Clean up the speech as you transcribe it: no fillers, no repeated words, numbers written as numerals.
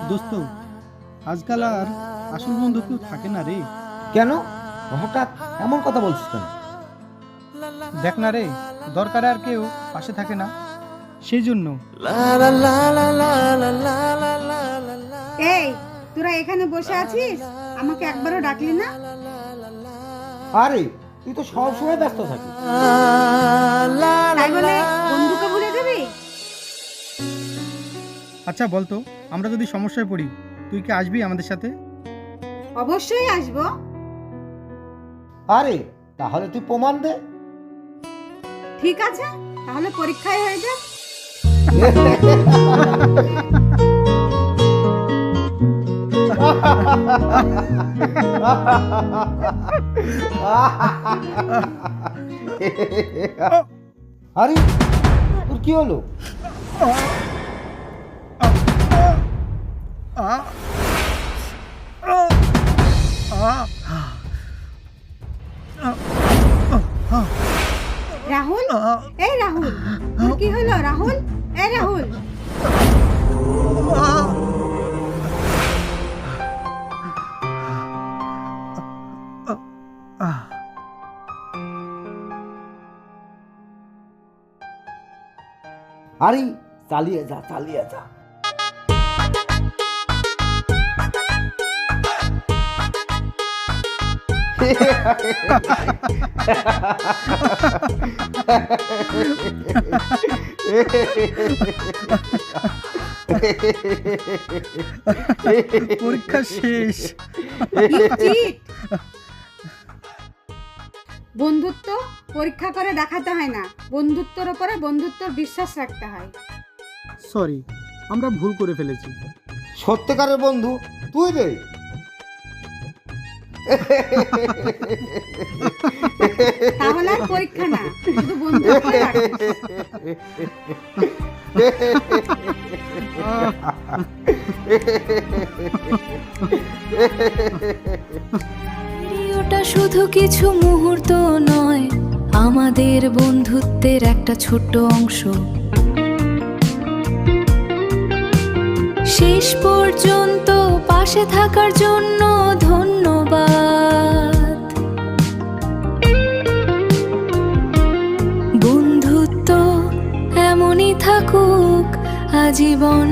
দোস্ত, আজকাল আর আসল বন্ধু কেউ থাকে না রে। কেন হঠাৎ এমন কথা বলছিস কেন? দেখ না রে, দরকারে আর কেউ পাশে থাকে না, সেই জন্য। এই, তোরা এখানে বসে আছিস, আমাকে একবারও ডাকলি না? আরে তুই তো সবসময় ব্যস্ত থাকিস। তাই বলে বন্ধুকে ভুলে যাবি? আচ্ছা বলতো, আমরা যদি সমস্যায় পড়ি, তুই কি আসবি আমাদের সাথে? অবশ্যই আসবো। আরে তাহলে তুই প্রমাণ দে। ঠিক আছে, তাহলে পরীক্ষায় হয়ে যাক। আরে তোর কি হলো? রাহুল, এই রাহুল, তোর কি হলো রাহুল? এই রাহুল, আরে চালিয়ে যা, চালিয়ে যা। পরীক্ষা শেষ। বন্ধুত্ব পরীক্ষা করে দেখাতে হয় না, বন্ধুত্বের উপরে বন্ধুত্বর বিশ্বাস রাখতে হয়। সরি, আমরা ভুল করে ফেলেছি। সত্যিকারের বন্ধু তুই রে। তাহলে আর পরীক্ষা না, শুধু বন্ধু করে রাখিস। ওটা শুধু কিছু মুহূর্ত নয়, আমাদের বন্ধুত্বের একটা ছোট্ট অংশ। শেষ পর্যন্ত পাশে থাকার জন্য ধন্যবাদ। বন্ধুত্ব এমনই থাকুক আজীবন।